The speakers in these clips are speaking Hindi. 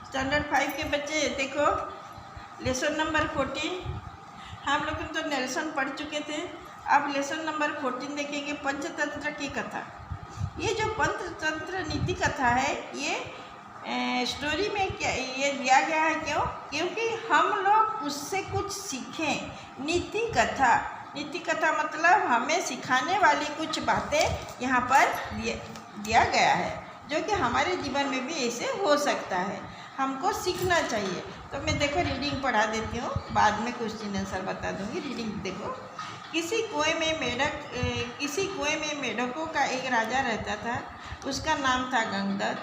स्टैंडर्ड 5 के बच्चे देखो लेसन नंबर 14। हम लोग तो नेल्सन पढ़ चुके थे। अब लेसन नंबर 14 देखेंगे, पंचतंत्र की कथा। ये जो पंचतंत्र नीति कथा है, ये स्टोरी में क्या ये दिया गया है, क्योंकि हम लोग उससे कुछ सीखें। नीति कथा मतलब हमें सिखाने वाली कुछ बातें यहाँ पर दिया गया है, जो कि हमारे जीवन में भी ऐसे हो सकता है, हमको सीखना चाहिए। तो मैं देखो रीडिंग पढ़ा देती हूँ, बाद में क्वेश्चन आंसर बता दूँगी। रीडिंग देखो। किसी कुएं में मेढकों का एक राजा रहता था। उसका नाम था गंगदत्त।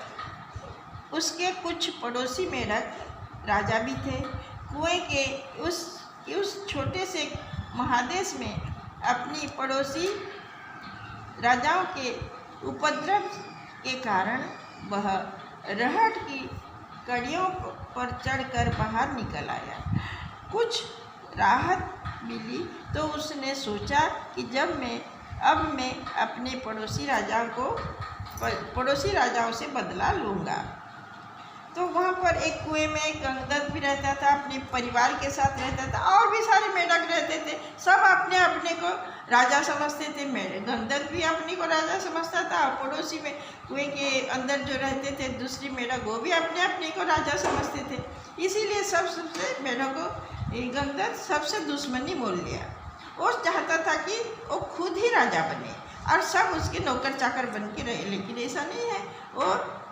उसके कुछ पड़ोसी मेढक राजा भी थे। कुएं के उस छोटे से महादेश में अपनी पड़ोसी राजाओं के उपद्रव के कारण वह रहट की कड़ियों पर चढ़कर बाहर निकल आया। कुछ राहत मिली तो उसने सोचा कि अब मैं अपने पड़ोसी राजाओं से बदला लूँगा। तो वहाँ पर एक कुएं में गंगदत्त भी रहता था, अपने परिवार के साथ रहता था, और भी सारे मेढक रहते थे। सब अपने अपने को राजा समझते थे। गंगदत्त भी अपने को राजा समझता था, और पड़ोसी में कुएं के अंदर जो रहते थे दूसरी मेढक, वो भी अपने अपने को राजा समझते थे। इसीलिए सबसे मेढकों गंगदत्त सबसे दुश्मनी मोल लिया। वो चाहता था कि वो खुद ही राजा बने और सब उसके नौकर चाकर बन के रहे, लेकिन ऐसा नहीं है। और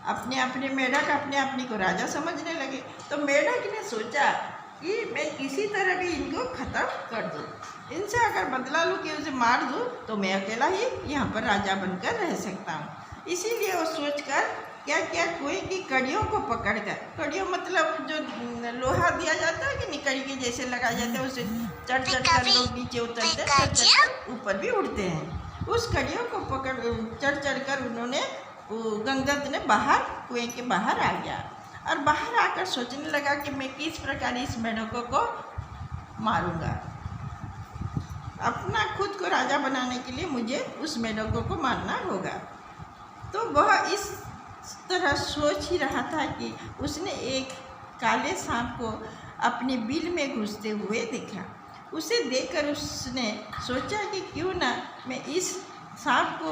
अपने अपने मेढक अपने अपने को राजा समझने लगे। तो मेढक ने सोचा कि मैं किसी तरह भी इनको ख़त्म कर दूँ, इनसे अगर बदला लूँ कि उसे मार दूँ तो मैं अकेला ही यहाँ पर राजा बनकर रह सकता हूँ। इसीलिए वो सोचकर क्या कुएं की कड़ियों को पकड़कर, कड़ियों मतलब जो लोहा दिया जाता है कि निकड़ी के जैसे लगाया जाता है, उसे चढ़ कर लोग नीचे उतरते हैं, ऊपर भी उड़ते हैं। उस कड़ियों को चढ़ कर उन्होंने गंगदत्त ने कुएं के बाहर आ गया और बाहर आकर सोचने लगा कि मैं किस प्रकार इस मेढकों को मारूंगा। अपना खुद को राजा बनाने के लिए मुझे उस मेढकों को मारना होगा। तो वह इस तरह सोच ही रहा था कि उसने एक काले सांप को अपने बिल में घुसते हुए देखा। उसे देखकर उसने सोचा कि क्यों ना मैं इस सांप को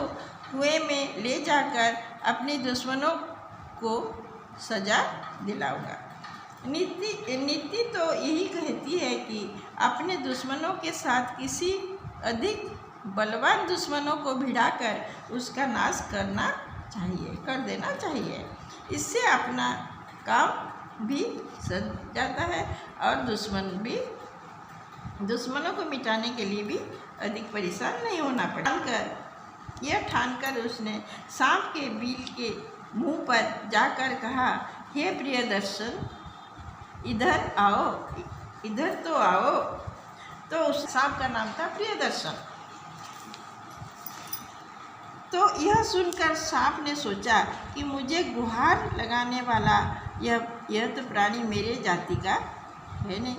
कुएं में ले जाकर अपने दुश्मनों को सजा दिलाऊंगा। नीति तो यही कहती है कि अपने दुश्मनों के साथ किसी अधिक बलवान दुश्मनों को भिड़ाकर उसका नाश कर देना चाहिए। इससे अपना काम भी सज जाता है और दुश्मनों को मिटाने के लिए भी अधिक परेशान नहीं होना पड़ता। यह ठानकर उसने सांप के बिल के मुंह पर जाकर कहा, हे प्रियदर्शन, इधर आओ, इधर तो आओ। तो उस सांप का नाम था प्रियदर्शन। तो यह सुनकर सांप ने सोचा कि मुझे गुहार लगाने वाला यह तो प्राणी मेरे जाति का है नहीं।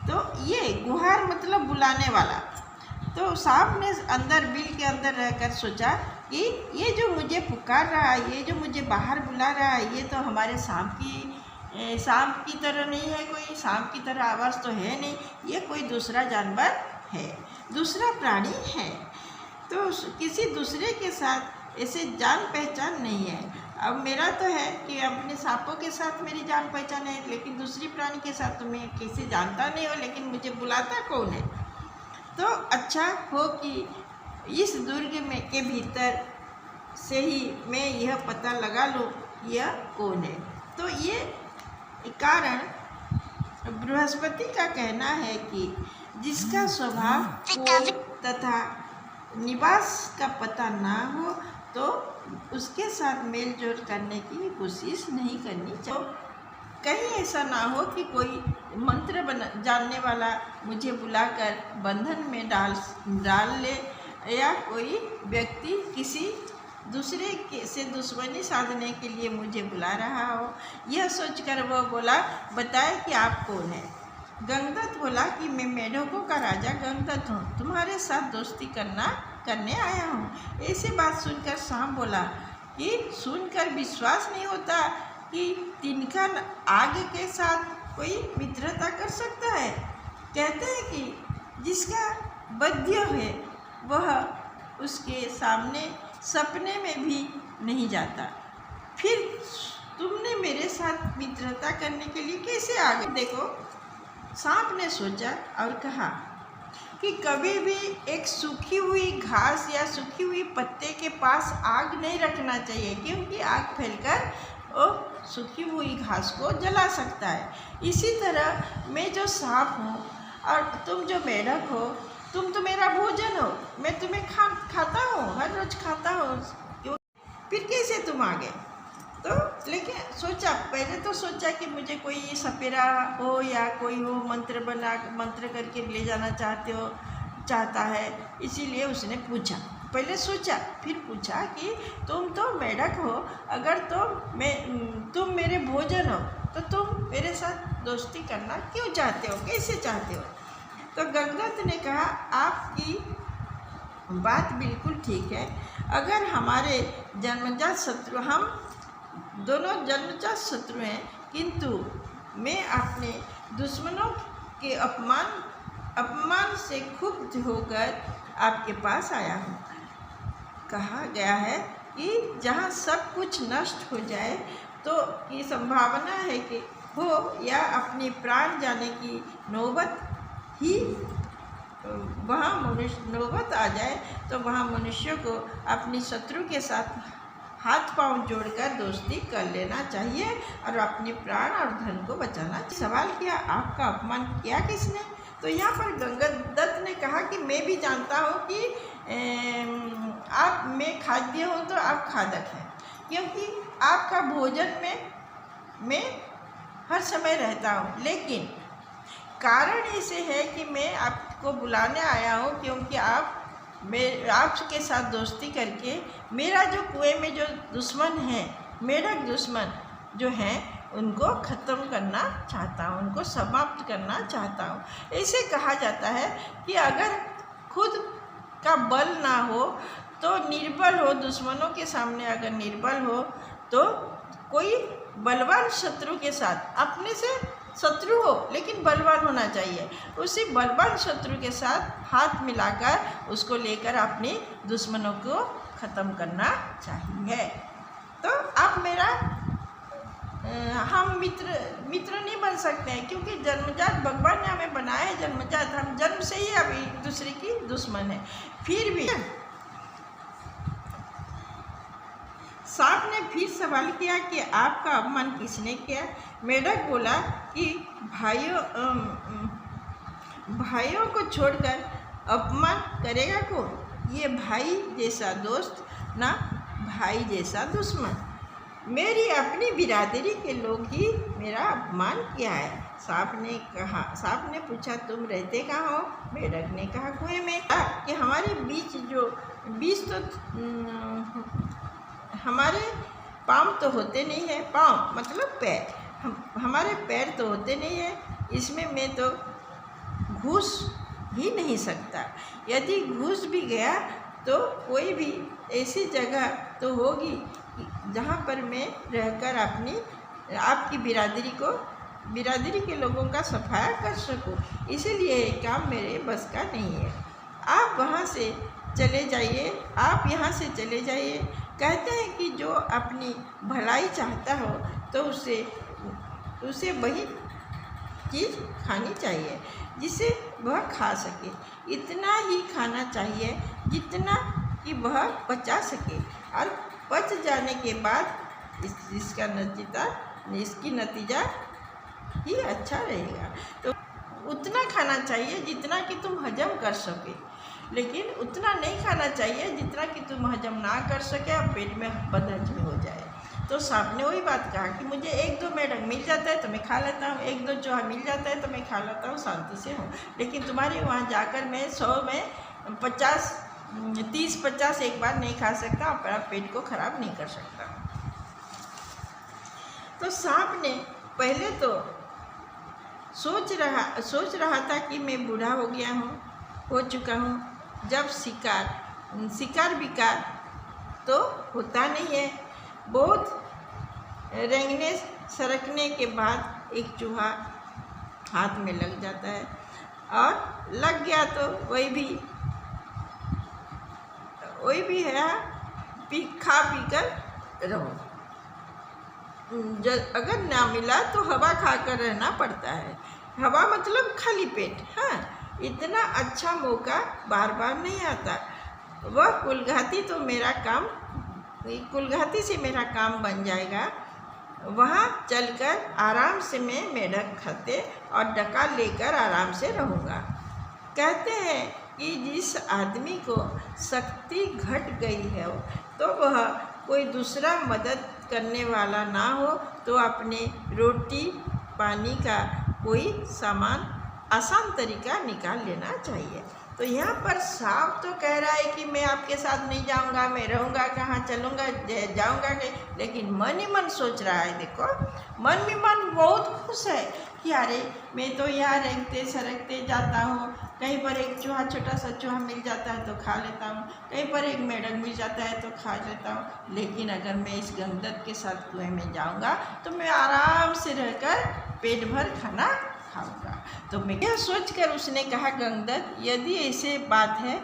तो ये गुहार मतलब बुलाने वाला। तो सांप ने बिल के अंदर रहकर सोचा कि ये जो मुझे पुकार रहा है, ये जो मुझे बाहर बुला रहा है, ये तो हमारे सांप की तरह नहीं है। कोई सांप की तरह आवाज़ तो है नहीं, ये कोई दूसरा जानवर है, दूसरा प्राणी है। तो किसी दूसरे के साथ ऐसे जान पहचान नहीं है। अब मेरा तो है कि अपने सांपों के साथ मेरी जान पहचान है, लेकिन दूसरी प्राणी के साथ तो मैं किसी जानता नहीं हो, लेकिन मुझे बुलाता कौन है। तो अच्छा हो कि इस दुर्ग में के भीतर से ही मैं यह पता लगा लूँ यह कौन है। तो ये कारण बृहस्पति का कहना है कि जिसका स्वभाव तथा निवास का पता ना हो तो उसके साथ मेल जोल करने की कोशिश नहीं करनी चाहिए। कहीं ऐसा ना हो कि कोई मंत्र जानने वाला मुझे बुलाकर बंधन में डाल ले, या कोई व्यक्ति किसी दूसरे से दुश्मनी साधने के लिए मुझे बुला रहा हो। यह सोचकर वह बोला, बताए कि आप कौन हैं। गंगदत्त बोला कि मैं मेढकों का राजा गंगदत्त हूँ, तुम्हारे साथ दोस्ती करने आया हूँ। ऐसी बात सुनकर सांप बोला कि सुनकर विश्वास नहीं होता कि तिनका आग के साथ कोई मित्रता कर सकता है? कहते हैं कि जिसका वध्य है वह उसके सामने सपने में भी नहीं जाता। फिर तुमने मेरे साथ मित्रता करने के लिए कैसे आ गए? देखो, सांप ने सोचा और कहा कि कभी भी एक सूखी हुई घास या सूखी हुई पत्ते के पास आग नहीं रखना चाहिए, क्योंकि आग फैलकर वो सूखी हुई घास को जला सकता है। इसी तरह मैं जो सांप हूँ और तुम जो मेढक हो, तुम तो मेरा भोजन हो, मैं तुम्हें खाता हूँ, हर रोज खाता हूँ। क्यों? फिर कैसे तुम आ गए? तो लेकिन पहले तो सोचा कि मुझे कोई सपेरा हो या कोई हो, मंत्र करके ले जाना चाहता है, इसीलिए उसने पूछा। पहले सोचा, फिर पूछा कि तुम तो मेढक हो, अगर तुम मेरे भोजन हो तो तुम मेरे साथ दोस्ती करना क्यों चाहते हो, कैसे चाहते हो? तो गंगत ने कहा, आपकी बात बिल्कुल ठीक है। अगर हमारे जन्मजात शत्रु, हम दोनों जन्मजात शत्रु हैं, किंतु मैं अपने दुश्मनों के अपमान से क्षुब्ध होकर आपके पास आया हूँ। कहा गया है कि जहाँ सब कुछ नष्ट हो जाए तो की संभावना है कि हो या अपने प्राण जाने की नौबत आ जाए, तो वहाँ मनुष्य को अपनी शत्रु के साथ हाथ पांव जोड़कर दोस्ती कर लेना चाहिए और अपने प्राण और धन को बचाना चाहिए। सवाल किया, आपका अपमान किया किसने? तो यहाँ पर गंगादत्त ने कहा कि मैं भी जानता हूँ कि मैं खाद्य हूँ तो आप खादक हैं, क्योंकि आपका भोजन में मैं हर समय रहता हूँ। लेकिन कारण इसे है कि मैं आपको बुलाने आया हूँ, क्योंकि आपके साथ दोस्ती करके मेरा जो कुएं में जो दुश्मन है, मेढक दुश्मन जो हैं, उनको ख़त्म करना चाहता हूँ, उनको समाप्त करना चाहता हूँ। ऐसे कहा जाता है कि अगर खुद का बल ना हो तो निर्बल हो, दुश्मनों के सामने अगर निर्बल हो तो कोई बलवान शत्रु के साथ, अपने से शत्रु हो लेकिन बलवान होना चाहिए, उसी बलवान शत्रु के साथ हाथ मिलाकर उसको लेकर अपने दुश्मनों को ख़त्म करना चाहिए। तो आप मेरा हम मित्र नहीं बन सकते हैं, क्योंकि जन्मजात भगवान ने हमें बनाया है, जन्मजात हम जन्म से ही अब एक दूसरे की दुश्मन है। फिर भी सांप ने फिर सवाल किया कि आपका अपमान किसने किया? मेढक बोला कि भाइयों को छोड़कर अपमान करेगा कौन? ये भाई जैसा दोस्त ना भाई जैसा दुश्मन। मेरी अपनी बिरादरी के लोग ही मेरा अपमान किया है। सांप ने पूछा, तुम रहते कहाँ हो? मेढक ने कहा, कुएं में। कि हमारे बीच तो हमारे पाँव तो होते नहीं है, पाँव मतलब पैर, हमारे पैर तो होते नहीं है, इसमें मैं तो घुस ही नहीं सकता। यदि घुस भी गया तो कोई भी ऐसी जगह तो होगी जहाँ पर मैं रहकर आपकी बिरादरी के लोगों का सफाया कर सकूं। इसीलिए ये काम मेरे बस का नहीं है। आप वहाँ से चले जाइए, आप यहाँ से चले जाइए। कहते हैं कि जो अपनी भलाई चाहता हो तो उसे वही चीज़ खानी चाहिए जिसे वह खा सके। इतना ही खाना चाहिए जितना कि वह पचा सके, और पच जाने के बाद इसकी नतीजा ही अच्छा रहेगा। तो उतना खाना चाहिए जितना कि तुम हजम कर सके, लेकिन उतना नहीं खाना चाहिए जितना कि तुम हजम ना कर सके और पेट में बदहजमी हो जाए। तो सांप ने वही बात कहा कि मुझे 1-2 मेढक मिल जाता है तो मैं खा लेता हूँ, 1-2 चूहा मिल जाता है तो मैं खा लेता हूँ, शांति से हूँ। लेकिन तुम्हारे वहाँ जाकर मैं 100 में 30-50 एक बार नहीं खा सकता, अपना पेट को खराब नहीं कर सकता। तो सांप ने पहले तो सोच रहा था कि मैं बूढ़ा हो चुका हूँ, जब शिकार विकार तो होता नहीं है, बहुत रेंगने सरकने के बाद एक चूहा हाथ में लग जाता है, और लग गया तो वही भी है खा पी कर रहो। अगर ना मिला तो हवा खाकर रहना पड़ता है। हवा मतलब खाली पेट। हाँ, इतना अच्छा मौका बार बार नहीं आता। वह कुलघाती से मेरा काम बन जाएगा। वहाँ चलकर आराम से मैं मेढक खाते और डका लेकर आराम से रहूँगा। कहते हैं कि जिस आदमी को शक्ति घट गई है तो वह कोई दूसरा मदद करने वाला ना हो तो अपने रोटी पानी का कोई सामान आसान तरीका निकाल लेना चाहिए। तो यहाँ पर सांप तो कह रहा है कि मैं आपके साथ नहीं जाऊँगा, मैं रहूँगा कहाँ, चलूँगा जाऊँगा कहीं, लेकिन मन ही मन सोच रहा है। देखो, मन ही मन बहुत खुश है कि अरे मैं तो यहाँ रेंगते सरकते जाता हूँ, कहीं पर एक चूहा, छोटा सा चूहा मिल जाता है तो खा लेता हूँ, कहीं पर एक मेढक मिल जाता है तो खा लेता हूँ, लेकिन अगर मैं इस गंगदत्त के साथ कुएं में जाऊँगा तो मैं आराम से रहकर पेट भर खाना खाऊंगा। तो मैं यह सोचकर उसने कहा, गंगदत्त यदि ऐसे बात है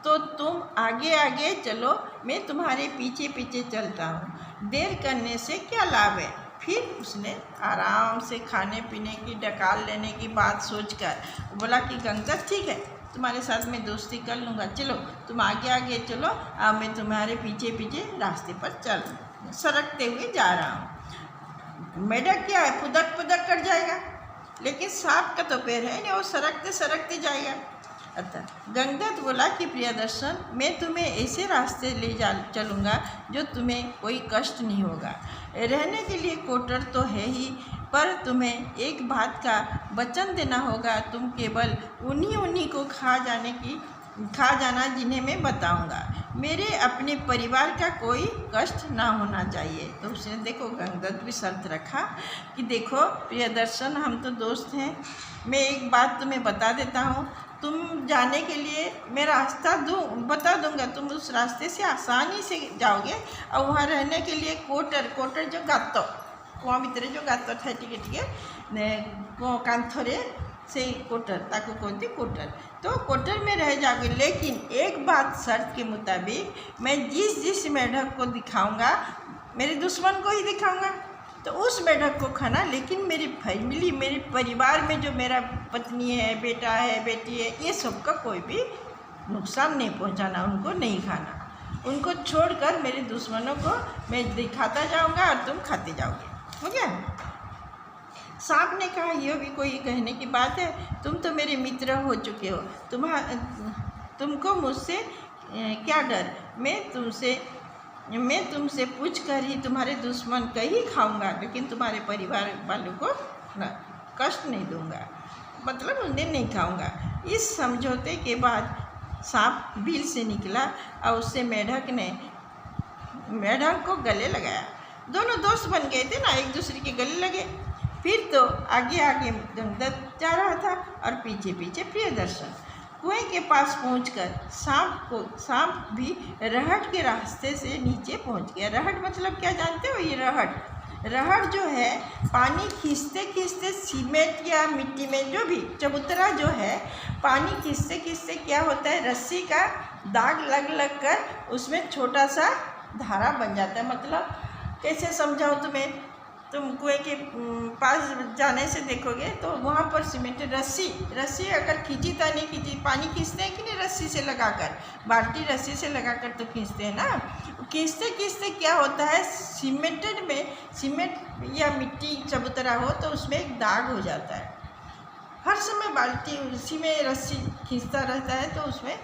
तो तुम आगे आगे चलो, मैं तुम्हारे पीछे पीछे चलता हूँ, देर करने से क्या लाभ है। फिर उसने आराम से खाने पीने की डकार लेने की बात सोचकर बोला कि गंगदत्त ठीक है, तुम्हारे साथ मैं दोस्ती कर लूँगा, चलो तुम आगे आगे चलो, अब मैं तुम्हारे पीछे पीछे रास्ते पर सरकते हुए जा रहा हूँ। मेढक क्या है, पुदक पुदक कर जाएगा, लेकिन सांप का तो पैर है नहीं, वो सरकते सरकते जाएगा। अतः गंगदत्त बोला कि प्रियदर्शन, मैं तुम्हें ऐसे रास्ते ले चलूँगा जो तुम्हें कोई कष्ट नहीं होगा। रहने के लिए क्वार्टर तो है ही, पर तुम्हें एक बात का वचन देना होगा, तुम केवल उन्हीं को खा जाना जिन्हें मैं बताऊंगा। मेरे अपने परिवार का कोई कष्ट ना होना चाहिए। तो उसने देखो गंगदत्त भी शर्त रखा कि देखो प्रियदर्शन, हम तो दोस्त हैं, मैं एक बात तुम्हें बता देता हूँ, तुम जाने के लिए मैं रास्ता बता दूंगा, तुम उस रास्ते से आसानी से जाओगे, और वहाँ रहने के लिए कोटर जो गातो कुआं भीतर जो गातो था टिके कांथरे से कोटर ताको कहते कोटर, तो कोटर में रह जाओगे, लेकिन एक बात शर्त के मुताबिक, मैं जिस मेढक को दिखाऊंगा मेरे दुश्मन को ही दिखाऊंगा, तो उस मेढक को खाना, लेकिन मेरी फैमिली, मेरे परिवार में जो मेरा पत्नी है, बेटा है, बेटी है, ये सबका कोई भी नुकसान नहीं पहुंचाना, उनको नहीं खाना, उनको छोड़कर मेरे दुश्मनों को मैं दिखाता जाऊंगा और तुम खाते जाओगे। हो गया। सांप ने कहा, यह भी कोई कहने की बात है, तुम तो मेरे मित्र हो चुके हो, तुमको मुझसे क्या डर, मैं तुमसे पूछ कर ही तुम्हारे दुश्मन का ही खाऊंगा, लेकिन तुम्हारे परिवार वालों को कष्ट नहीं दूंगा, मतलब उन्हें नहीं खाऊंगा। इस समझौते के बाद सांप बिल से निकला और उससे मेढक को गले लगाया। दोनों दोस्त बन गए थे ना, एक दूसरे के गले लगे। फिर तो आगे आगे गंगदत्त जा रहा था और पीछे पीछे प्रियदर्शन। कुएं के पास पहुंचकर सांप भी रहट के रास्ते से नीचे पहुंच गया। रहट मतलब क्या जानते हो? ये रहट जो है, पानी खींचते खींचते सीमेंट या मिट्टी में जो भी चबूतरा जो है, पानी खींचते खींचते क्या होता है, रस्सी का दाग लग कर उसमें छोटा सा धारा बन जाता है। मतलब कैसे समझाऊँ तुम्हें, तुम कुएं के पास जाने से देखोगे तो वहाँ पर सीमेंट रस्सी अगर खींची था नहीं खींची, पानी खींचते हैं कि नहीं रस्सी से लगाकर, बाल्टी रस्सी से लगाकर तो खींचते हैं ना। खींचते खींचते क्या होता है, सीमेंट या मिट्टी चबूतरा हो तो उसमें एक दाग हो जाता है। हर समय बाल्टी उसी में रस्सी खींचता रहता है तो उसमें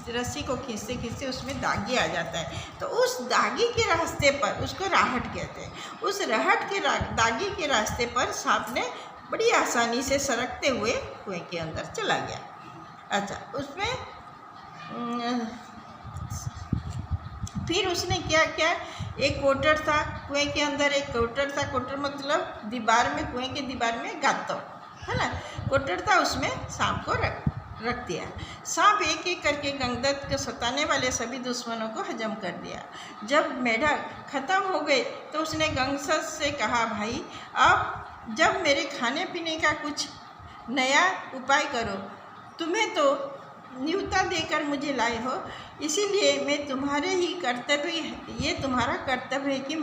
रस्सी को खींचते खींचते उसमें दागी आ जाता है। तो उस दागी के रास्ते पर, उसको राहट कहते हैं, उस राहट के दागी के रास्ते पर सांप ने बड़ी आसानी से सरकते हुए कुएं के अंदर चला गया। अच्छा, उसमें फिर उसने क्या किया, एक कोटर था कुएं के अंदर, एक कोटर था। कोटर मतलब दीवार में, कुएं के दीवार में गातो है ना, कोटर था, उसमें सांप को रख दिया। सांप एक एक करके गंगदत्त को सताने वाले सभी दुश्मनों को हजम कर दिया। जब मेढक खत्म हो गए तो उसने गंगदत्त से कहा, भाई अब जब मेरे खाने पीने का कुछ नया उपाय करो। तुम्हें तो न्योता देकर मुझे लाए हो, इसीलिए मैं तुम्हारे ही ये तुम्हारा कर्तव्य है कि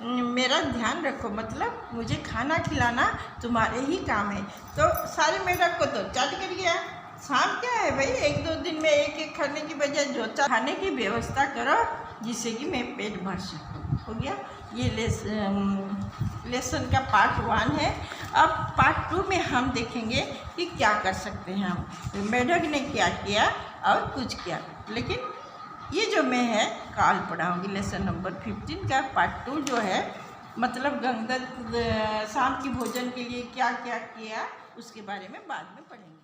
मेरा ध्यान रखो, मतलब मुझे खाना खिलाना तुम्हारे ही काम है। तो सारे मेढक को तो चाट कर गया। सांप क्या है भाई, एक दो दिन में एक एक खाने की बजाय जो खाने की व्यवस्था करो जिससे कि मैं पेट भर सकूँ। हो गया, ये लेसन का पार्ट 1 है। अब पार्ट 2 में हम देखेंगे कि क्या कर सकते हैं हम, मेढक ने क्या किया और कुछ किया। लेकिन ये जो मैं है काल पढ़ाऊँगी लेसन नंबर 15 का पार्ट 2 जो है, मतलब गंगदत्त शाम की भोजन के लिए क्या क्या किया उसके बारे में बाद में पढ़ेंगे।